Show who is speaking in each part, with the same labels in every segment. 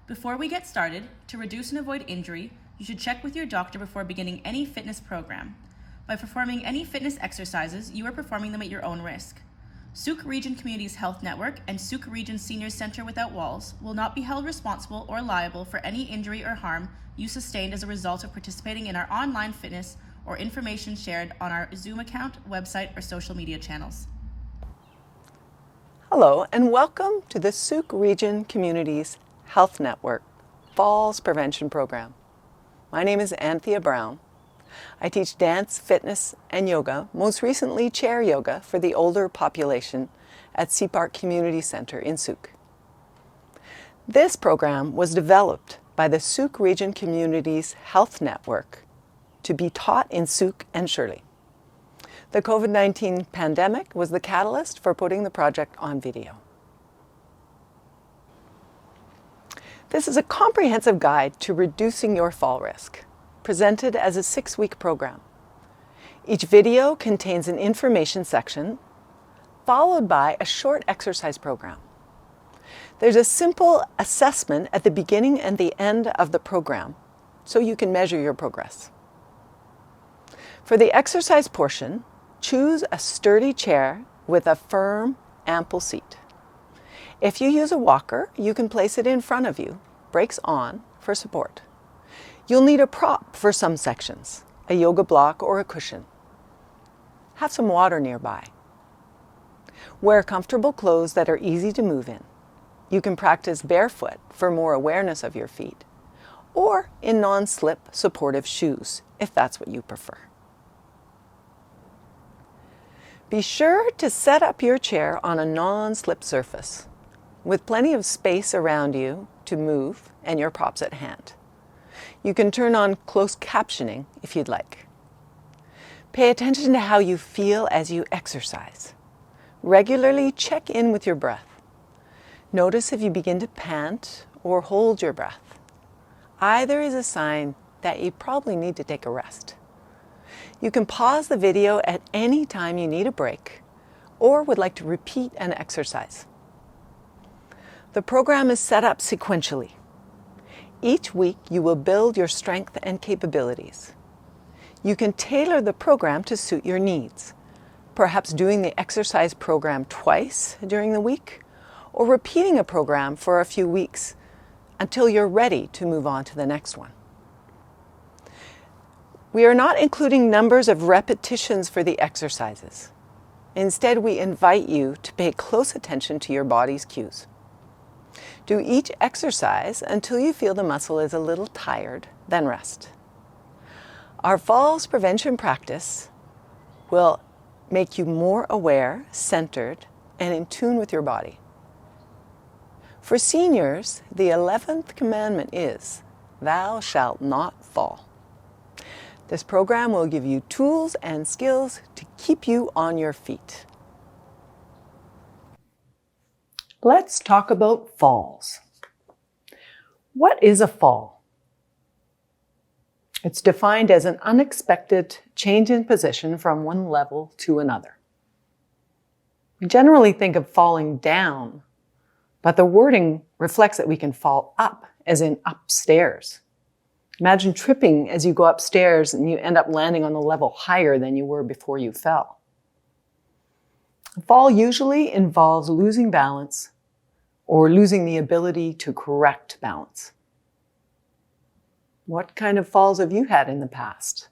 Speaker 1: Before we get started, to reduce and avoid injury, you should check with your doctor before beginning any fitness program. By performing any fitness exercises, you are performing them at your own risk. Sooke Region Communities Health Network and Sooke Region Seniors Centre Without Walls will not be held responsible or liable for any injury or harm you sustained as a result of participating in our online fitness or information shared on our Zoom account, website, or social media channels.
Speaker 2: Hello and welcome to the Sooke Region Communities Health Network Falls Prevention Program. My name is Anthea Brown. I teach dance, fitness, and yoga, most recently chair yoga for the older population at Sea Park Community Centre in Sooke. This program was developed by the Sooke Region Communities Health Network to be taught in Sooke and Shirley. The COVID-19 pandemic was the catalyst for putting the project on video. This is a comprehensive guide to reducing your fall risk, presented as a 6-week program. Each video contains an information section, followed by a short exercise program. There's a simple assessment at the beginning and the end of the program, so you can measure your progress. For the exercise portion, choose a sturdy chair with a firm, ample seat. If you use a walker, you can place it in front of you, brakes on, for support. You'll need a prop for some sections, a yoga block or a cushion. Have some water nearby. Wear comfortable clothes that are easy to move in. You can practice barefoot for more awareness of your feet, or in non-slip supportive shoes, if that's what you prefer. Be sure to set up your chair on a non-slip surface, with plenty of space around you to move and your props at hand. You can turn on closed captioning if you'd like. Pay attention to how you feel as you exercise. Regularly check in with your breath. Notice if you begin to pant or hold your breath. Either is a sign that you probably need to take a rest. You can pause the video at any time you need a break or would like to repeat an exercise. The program is set up sequentially. Each week you will build your strength and capabilities. You can tailor the program to suit your needs, perhaps doing the exercise program twice during the week or repeating a program for a few weeks until you're ready to move on to the next one. We are not including numbers of repetitions for the exercises. Instead, we invite you to pay close attention to your body's cues. Do each exercise until you feel the muscle is a little tired, then rest. Our falls prevention practice will make you more aware, centered, and in tune with your body. For seniors, the 11th commandment is, "Thou shalt not fall." This program will give you tools and skills to keep you on your feet. Let's talk about falls. What is a fall? It's defined as an unexpected change in position from one level to another. We generally think of falling down, but the wording reflects that we can fall up, as in upstairs. Imagine tripping as you go upstairs and you end up landing on a level higher than you were before you fell. A fall usually involves losing balance or losing the ability to correct balance. What kind of falls have you had in the past?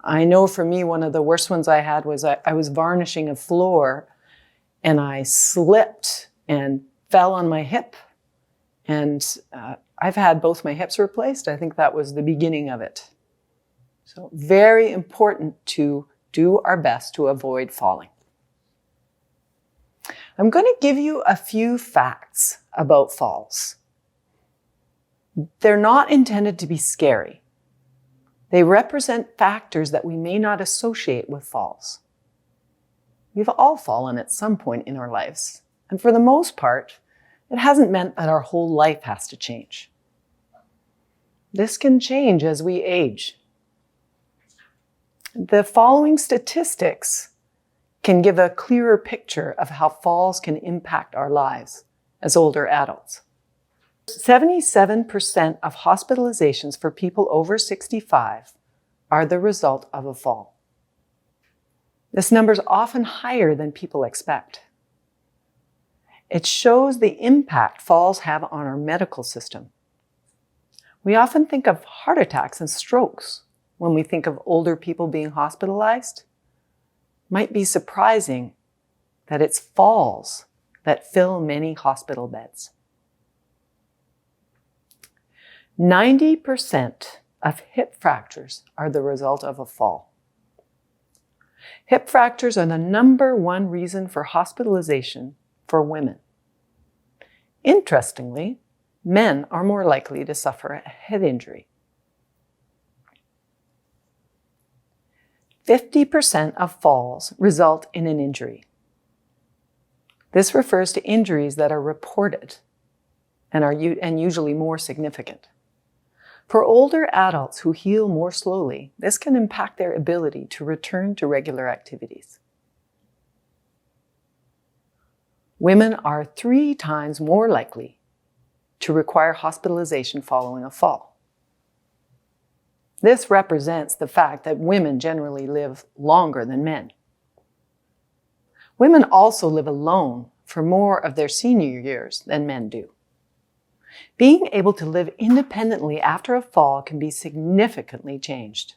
Speaker 2: I know for me, one of the worst ones I had was I was varnishing a floor and I slipped and fell on my hip. And I've had both my hips replaced. I think that was the beginning of it. So very important to do our best to avoid falling. I'm going to give you a few facts about falls. They're not intended to be scary. They represent factors that we may not associate with falls. We've all fallen at some point in our lives, and for the most part, it hasn't meant that our whole life has to change. This can change as we age. The following statistics can give a clearer picture of how falls can impact our lives as older adults. 77% of hospitalizations for people over 65 are the result of a fall. This number is often higher than people expect. It shows the impact falls have on our medical system. We often think of heart attacks and strokes when we think of older people being hospitalized. It might be surprising that it's falls that fill many hospital beds. 90% of hip fractures are the result of a fall. Hip fractures are the number one reason for hospitalization for women. Interestingly, men are more likely to suffer a head injury. 50% of falls result in an injury. This refers to injuries that are reported and usually more significant. For older adults who heal more slowly, this can impact their ability to return to regular activities. Women are 3 times more likely to require hospitalization following a fall. This represents the fact that women generally live longer than men. Women also live alone for more of their senior years than men do. Being able to live independently after a fall can be significantly changed.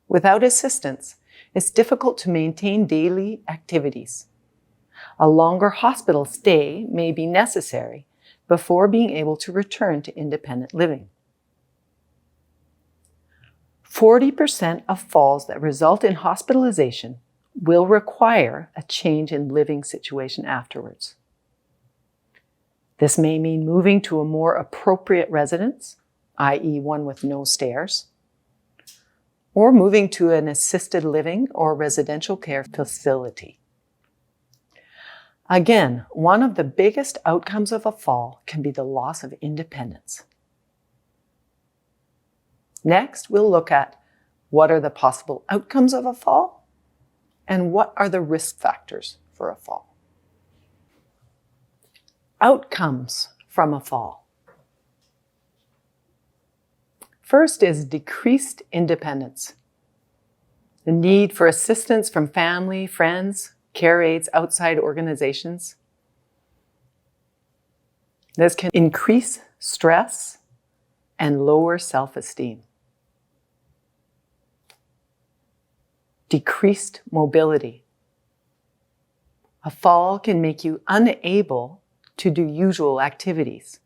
Speaker 2: Without assistance, it's difficult to maintain daily activities. A longer hospital stay may be necessary before being able to return to independent living. 40% of falls that result in hospitalization will require a change in living situation afterwards. This may mean moving to a more appropriate residence, i.e. one with no stairs, or moving to an assisted living or residential care facility. Again, one of the biggest outcomes of a fall can be the loss of independence. Next, we'll look at what are the possible outcomes of a fall and what are the risk factors for a fall. Outcomes from a fall. First is decreased independence. The need for assistance from family, friends, care aides, outside organizations. This can increase stress and lower self-esteem. Decreased mobility. A fall can make you unable to do usual activities,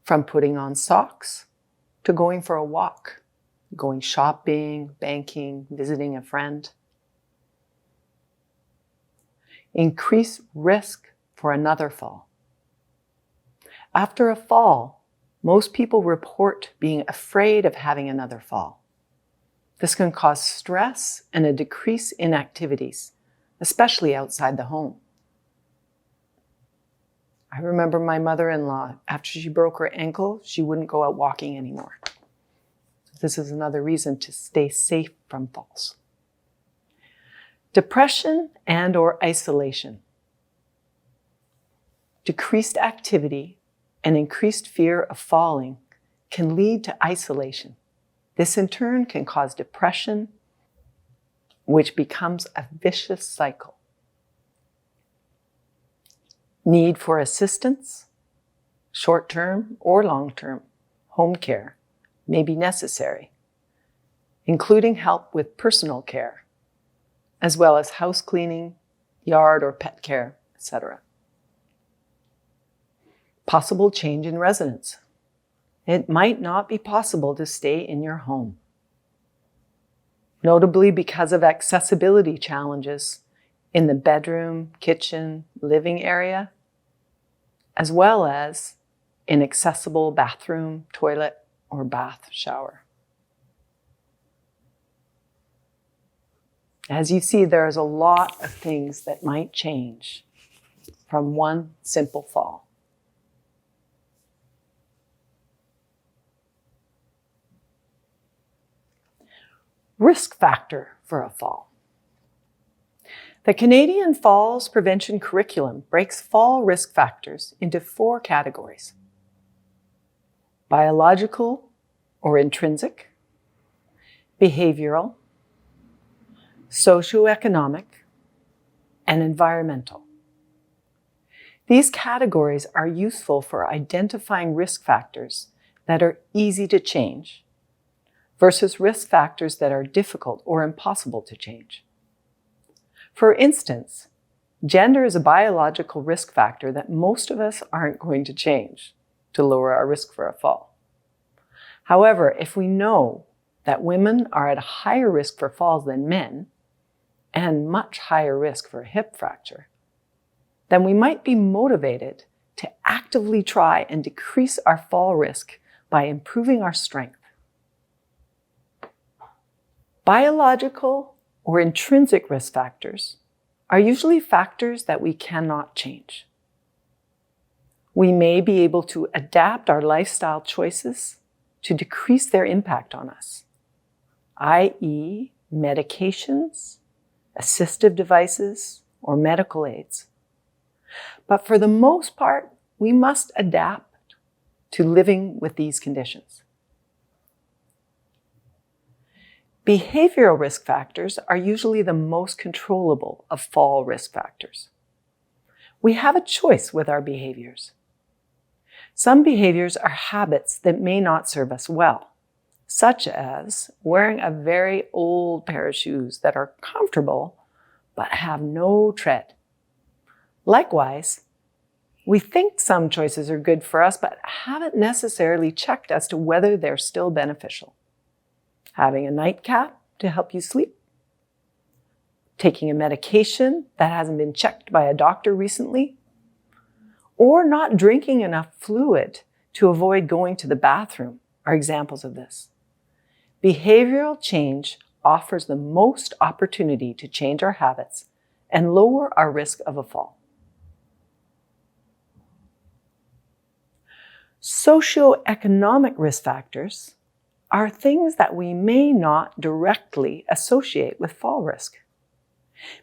Speaker 2: from putting on socks to going for a walk, going shopping, banking, visiting a friend. Increase risk for another fall. After a fall, most people report being afraid of having another fall. This can cause stress and a decrease in activities, especially outside the home. I remember my mother-in-law, after she broke her ankle, she wouldn't go out walking anymore. This is another reason to stay safe from falls. Depression and/or isolation. Decreased activity and increased fear of falling can lead to isolation. This in turn can cause depression, which becomes a vicious cycle. Need for assistance, short-term or long-term home care may be necessary, including help with personal care, as well as house cleaning, yard or pet care, etc. Possible change in residence. It might not be possible to stay in your home, notably because of accessibility challenges in the bedroom, kitchen, living area, as well as inaccessible bathroom, toilet, or bath shower. As you see, there's a lot of things that might change from one simple fall. Risk factor for a fall. The Canadian Falls Prevention Curriculum breaks fall risk factors into 4 categories. biological or intrinsic, behavioral, socioeconomic, and environmental. These categories are useful for identifying risk factors that are easy to change versus risk factors that are difficult or impossible to change. For instance, gender is a biological risk factor that most of us aren't going to change to lower our risk for a fall. However, if we know that women are at a higher risk for falls than men and much higher risk for a hip fracture, then we might be motivated to actively try and decrease our fall risk by improving our strength. Biological or intrinsic risk factors are usually factors that we cannot change. We may be able to adapt our lifestyle choices to decrease their impact on us, i.e., medications, assistive devices, or medical aids. But for the most part, we must adapt to living with these conditions. Behavioral risk factors are usually the most controllable of fall risk factors. We have a choice with our behaviors. Some behaviors are habits that may not serve us well, such as wearing a very old pair of shoes that are comfortable but have no tread. Likewise, we think some choices are good for us but haven't necessarily checked as to whether they're still beneficial. Having a nightcap to help you sleep, taking a medication that hasn't been checked by a doctor recently, or not drinking enough fluid to avoid going to the bathroom are examples of this. Behavioral change offers the most opportunity to change our habits and lower our risk of a fall. Socioeconomic risk factors are things that we may not directly associate with fall risk.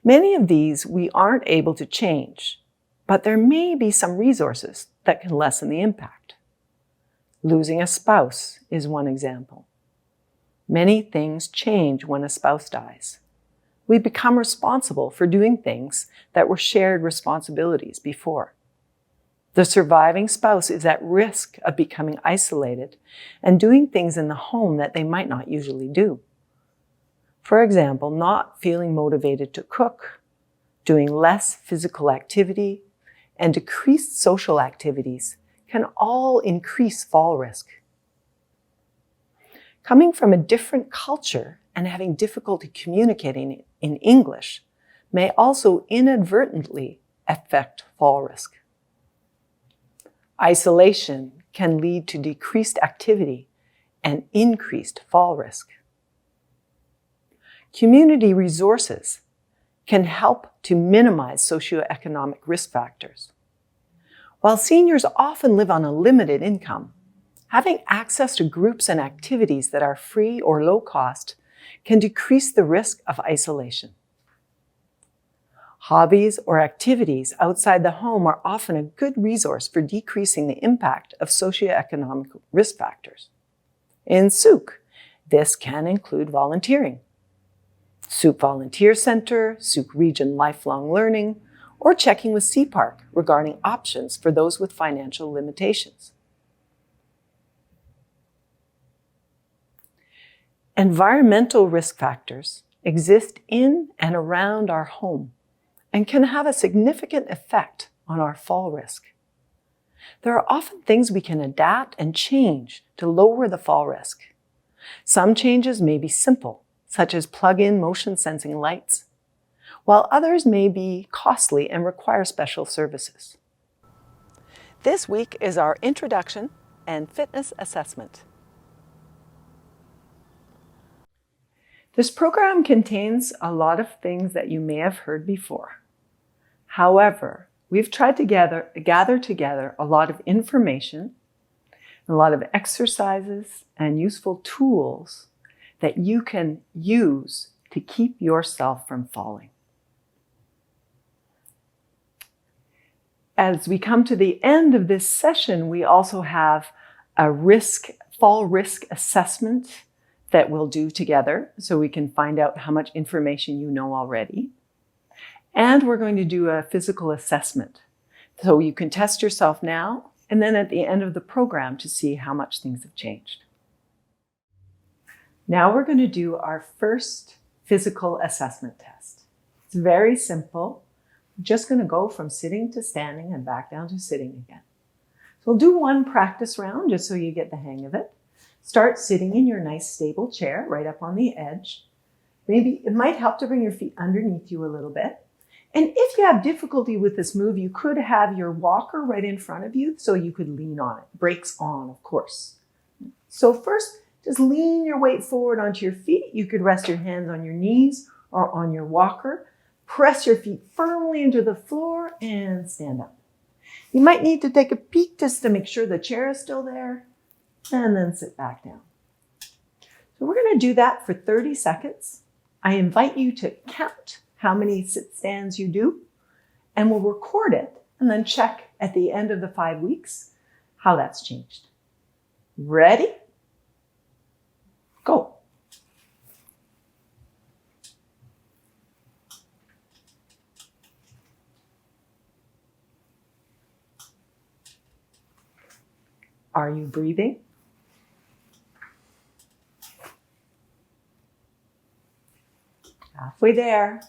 Speaker 2: Many of these we aren't able to change, but there may be some resources that can lessen the impact. Losing a spouse is one example. Many things change when a spouse dies. We become responsible for doing things that were shared responsibilities before. The surviving spouse is at risk of becoming isolated and doing things in the home that they might not usually do. For example, not feeling motivated to cook, doing less physical activity, and decreased social activities can all increase fall risk. Coming from a different culture and having difficulty communicating in English may also inadvertently affect fall risk. Isolation can lead to decreased activity and increased fall risk. Community resources can help to minimize socioeconomic risk factors. While seniors often live on a limited income, having access to groups and activities that are free or low cost can decrease the risk of isolation. Hobbies or activities outside the home are often a good resource for decreasing the impact of socioeconomic risk factors. In Sooke, this can include volunteering. Sooke Volunteer Center, Sooke Region Lifelong Learning, or checking with CPARC regarding options for those with financial limitations. Environmental risk factors exist in and around our home and can have a significant effect on our fall risk. There are often things we can adapt and change to lower the fall risk. Some changes may be simple, such as plug-in motion-sensing lights, while others may be costly and require special services. This week is our introduction and fitness assessment. This program contains a lot of things that you may have heard before. However, we've tried to gather together a lot of information, a lot of exercises and useful tools that you can use to keep yourself from falling. As we come to the end of this session, we also have a fall risk assessment that we'll do together so we can find out how much information you know already. And we're going to do a physical assessment. So you can test yourself now and then at the end of the program to see how much things have changed. Now we're going to do our first physical assessment test. It's very simple. We're just going to go from sitting to standing and back down to sitting again. So we'll do one practice round just so you get the hang of it. Start sitting in your nice stable chair right up on the edge. Maybe it might help to bring your feet underneath you a little bit. And if you have difficulty with this move, you could have your walker right in front of you so you could lean on it. Brakes on, of course. So first, just lean your weight forward onto your feet. You could rest your hands on your knees or on your walker. Press your feet firmly into the floor and stand up. You might need to take a peek just to make sure the chair is still there and then sit back down. So we're going to do that for 30 seconds. I invite you to count how many sit-stands you do, and we'll record it and then check at the end of the 5 weeks how that's changed. Ready? Go. Are you breathing? Halfway there.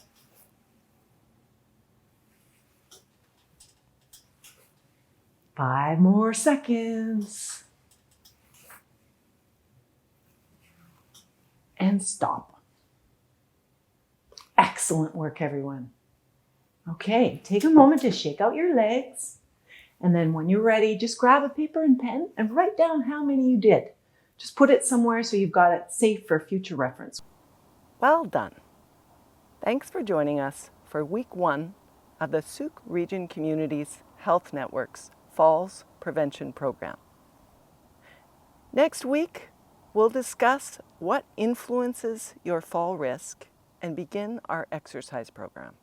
Speaker 2: Five more seconds. And stop. Excellent work, everyone. Okay, take a moment to shake out your legs. And then when you're ready, just grab a paper and pen and write down how many you did. Just put it somewhere so you've got it safe for future reference. Well done. Thanks for joining us for week 1 of the Sooke Region Communities Health Network's Falls Prevention Program. Next week, we'll discuss what influences your fall risk and begin our exercise program.